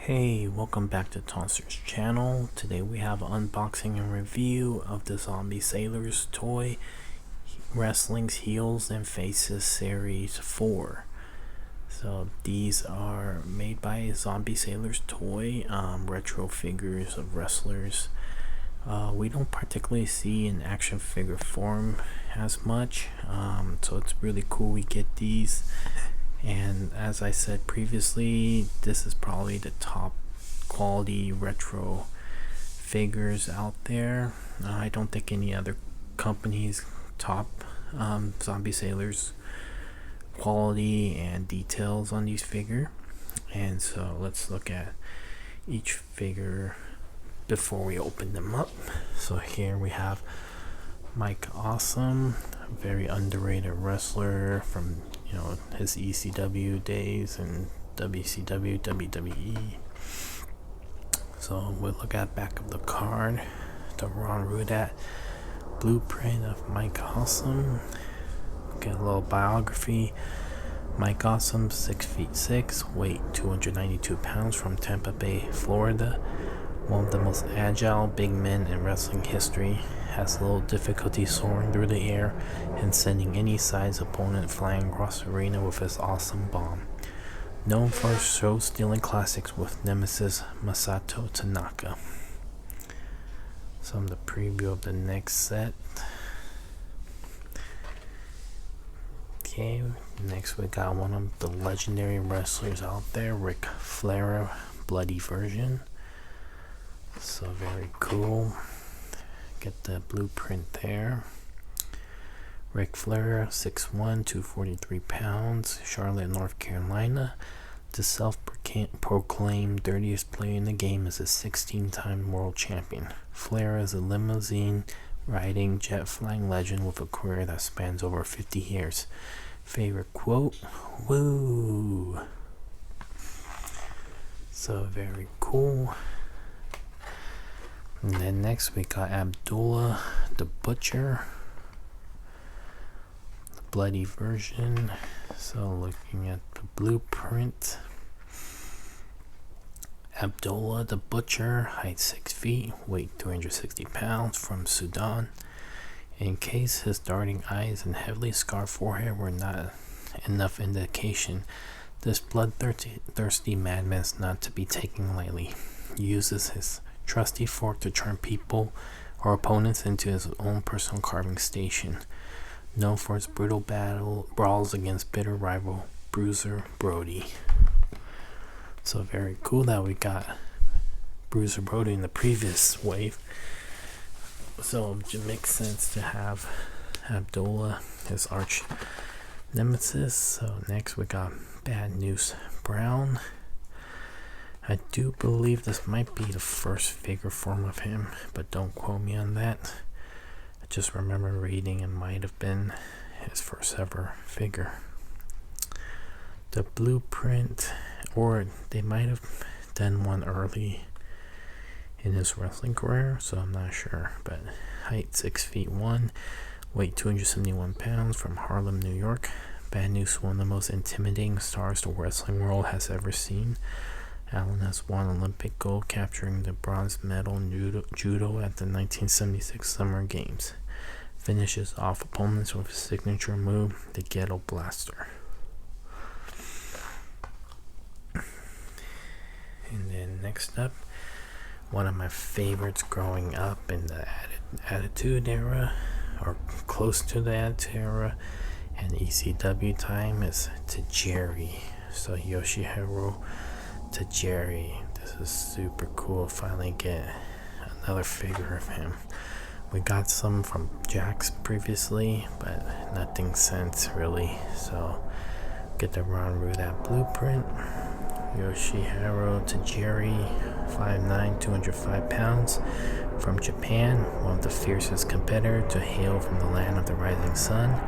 Hey, welcome back to Tonster's channel. Today we have an unboxing and review of the Zombie Sailors toy Wrestling's Heels and Faces Series 4. So these are made by Zombie Sailors toy, retro figures of wrestlers. We don't particularly see in action figure form as much, so it's really cool we get these. And as I said previously, this is probably the top quality retro figures out there. I don't think any other companies top Zombie Sailors quality and details on these figures. And so let's look at each figure before we open them up. So here we have Mike Awesome, a very underrated wrestler from his ECW days and WCW, WWE. So we'll look at back of the card, the Ron Rudat blueprint of Mike Awesome. Get a little biography. Mike Awesome, 6'6", weight 292 pounds, from Tampa Bay, Florida. One of the most agile big men in wrestling history. Has little difficulty soaring through the air and sending any size opponent flying across the arena with his awesome bomb. Known for his show-stealing classics with nemesis Masato Tanaka. Some of the preview of the next set. Okay, next we got one of the legendary wrestlers out there, Flair Bloody version. So very cool. Get the blueprint there. Ric Flair, 6'1", 243 pounds, Charlotte, North Carolina. The self-proclaimed dirtiest player in the game is a 16-time world champion. Flair is a limousine-riding, jet-flying legend with a career that spans over 50 years. Favorite quote? Woo! So very cool. And then next we got Abdullah the Butcher, the bloody version. So looking at the blueprint, Abdullah the Butcher, height 6 feet, weight 260 pounds, from Sudan. In case his darting eyes and heavily scarred forehead were not enough indication, this bloodthirsty madman is not to be taken lightly. He uses his trusty fork to turn people or opponents into his own personal carving station. Known for his brutal brawls against bitter rival Bruiser Brody. So very cool that we got Bruiser Brody in the previous wave. So it makes sense to have Abdullah, his arch nemesis. So next we got Bad News Brown. I do believe this might be the first figure form of him, but don't quote me on that. I just remember reading it might have been his first ever figure. The blueprint, or they might have done one early in his wrestling career, so I'm not sure. But height 6'1", weight 271 pounds, from Harlem, New York. Bad News, one of the most intimidating stars the wrestling world has ever seen. Allen has won Olympic gold, capturing the bronze medal in judo at the 1976 Summer Games. Finishes off opponents with his signature move, the Ghetto Blaster. And then next up, one of my favorites growing up in the Attitude Era, or close to the Attitude Era, and ECW time, is Tajiri. So Yoshihiro Tajiri. This is super cool. Finally get another figure of him. We got some from Jax previously, but nothing since really. So get the Ron Rudat blueprint. Yoshihiro Tajiri, 5'9", 205 pounds, from Japan. One of the fiercest competitors to hail from the land of the rising sun.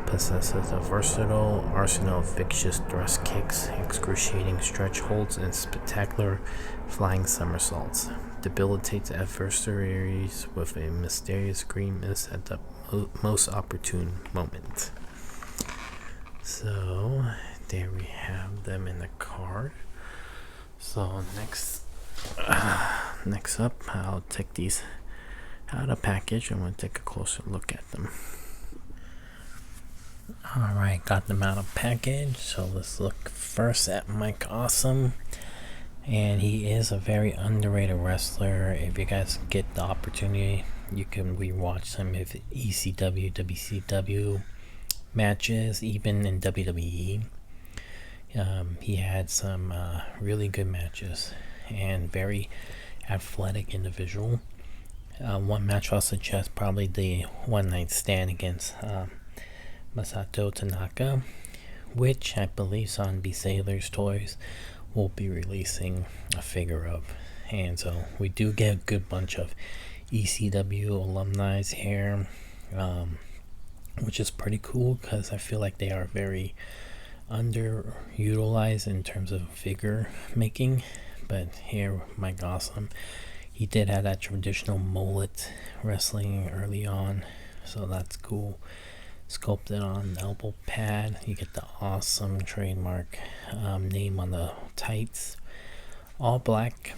Possesses a versatile arsenal of vicious thrust kicks, excruciating stretch holds, and spectacular flying somersaults. Debilitates adversaries with a mysterious green mist at the most opportune moment. So there we have them in the card. So next up, I'll take these out of package and we'll take a closer look at them. Alright, got them out of package. So let's look first at Mike Awesome. And he is a very underrated wrestler. If you guys get the opportunity, you can rewatch some of ECW, WCW matches, even in WWE. He had some really good matches and very athletic individual. One match I'll suggest, probably the one night stand against Masato Tanaka, which I believe Zombie Sailor's Toys will be releasing a figure of. And so we do get a good bunch of ECW alumni here, which is pretty cool because I feel like they are very underutilized in terms of figure making. But here, Mike Awesome, he did have that traditional mullet wrestling early on, so that's cool. Sculpted on elbow pad, you get the Awesome trademark name on the tights, all black,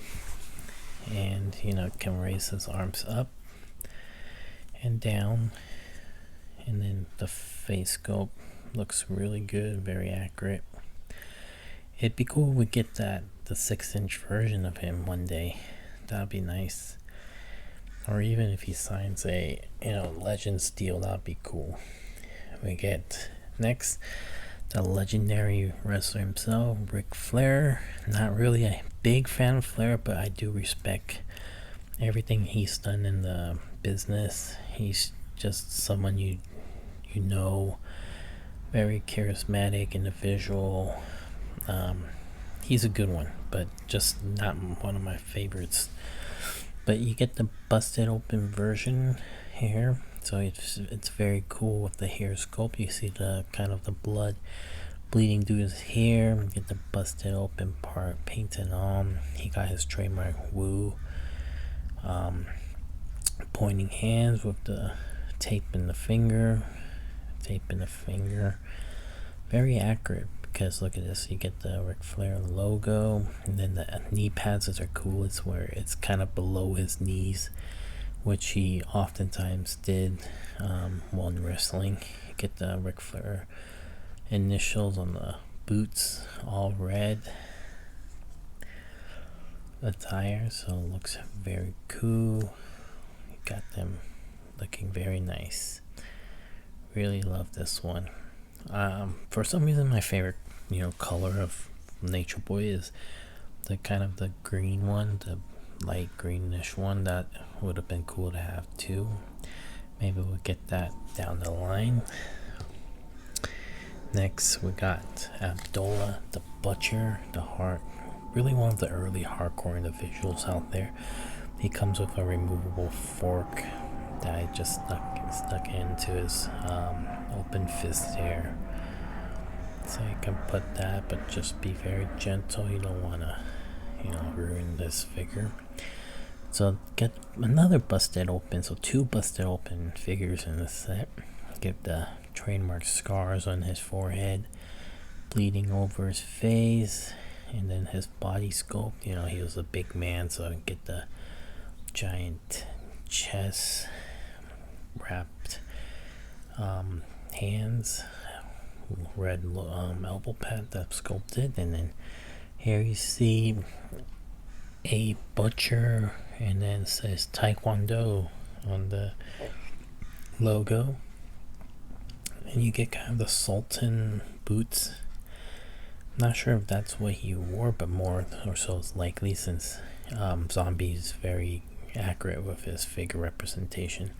and can raise his arms up and down, and then the face sculpt looks really good, very accurate. It'd be cool if we get the 6-inch version of him one day. That'd be nice. Or even if he signs a Legends deal, that'd be cool. We get next the legendary wrestler himself, Ric Flair. Not really a big fan of Flair, but I do respect everything he's done in the business. He's just someone you know, very charismatic individual. He's a good one, but just not one of my favorites. But you get the busted open version here, so it's very cool with the hair sculpt. You see the kind of the blood bleeding through his hair. You get the busted open part painted on. He got his trademark woo, pointing hands with the tape in the finger. Very accurate, because look at this, you get the Ric Flair logo, and then the knee pads are cool. It's where it's kind of below his knees, which he oftentimes did while wrestling. You get the Ric Flair initials on the boots, all red attire, so it looks very cool. You got them looking very nice. Really love this one. For some reason, my favorite color of Nature Boy is the kind of the green one, the light greenish one. That would have been cool to have too. Maybe we'll get that down the line. Next, we got Abdullah the Butcher, really one of the early hardcore individuals out there. He comes with a removable fork that I just stuck into his open fist there. So you can put that, but just be very gentle. You don't want to, ruin this figure. So get another busted open. So 2 busted open figures in this set. Get the trademark scars on his forehead, bleeding over his face, and then his body sculpt. He was a big man, so I get the giant chest, wrapped hands, red elbow pad that's sculpted, and then here you see a butcher, and then it says Taekwondo on the logo, and you get kind of the Sultan boots. Not sure if that's what he wore, but more or so is likely, since Zombie's very accurate with his figure representation.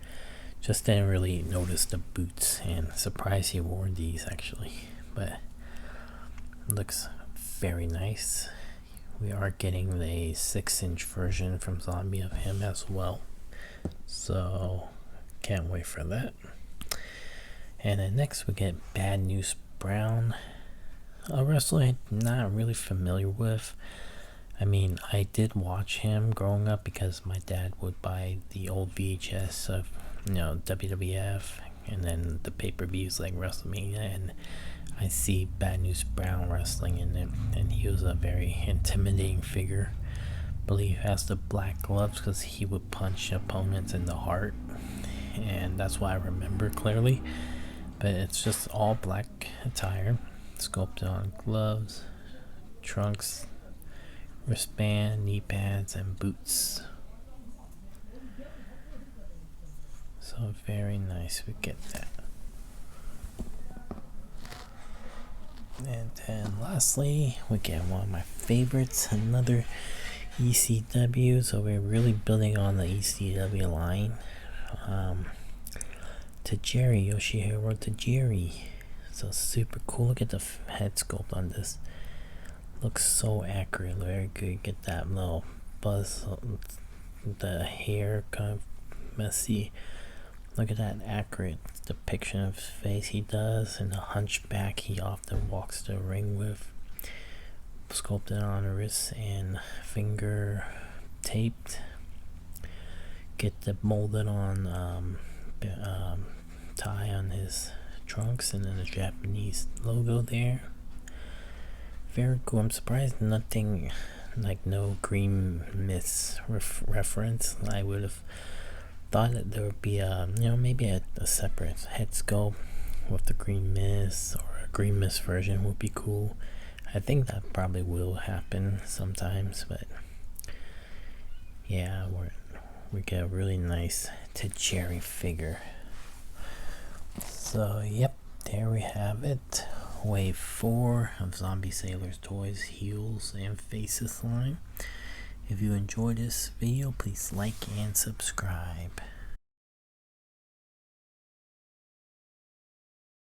Just didn't really notice the boots, and surprised he wore these actually, but it looks very nice. We are getting the 6-inch version from Zombie of him as well, so can't wait for that. And then next we get Bad News Brown, a wrestler I'm not really familiar with. I mean, I did watch him growing up because my dad would buy the old VHS of WWF, and then the pay-per-views like WrestleMania, and I see Bad News Brown wrestling in it, and he was a very intimidating figure. I believe he has the black gloves because he would punch opponents in the heart, and that's why I remember clearly. But it's just all black attire, sculpted on gloves, trunks, wristband, knee pads, and boots. So very nice, we get that. And then lastly, we get one of my favorites, another ECW. So we're really building on the ECW line. Tajiri, Yoshihiro Tajiri. So super cool. Look at the head sculpt on this. Looks so accurate, very good. Get that little buzz, the hair kind of messy. Look at that accurate depiction of his face he does, and the hunchback he often walks the ring with. Sculpted on wrist and finger taped. Get the molded on tie on his trunks, and then the Japanese logo there. Very cool. I'm surprised nothing, like no green mist reference. I would have thought that there would be maybe a separate head sculpt with the green mist, or a green mist version would be cool. I think that probably will happen sometimes, but yeah, we get a really nice Tajiri figure. So yep, there we have it. Wave 4 of Zombie Sailor's Toys Heels and Faces line. If you enjoyed this video, please like and subscribe.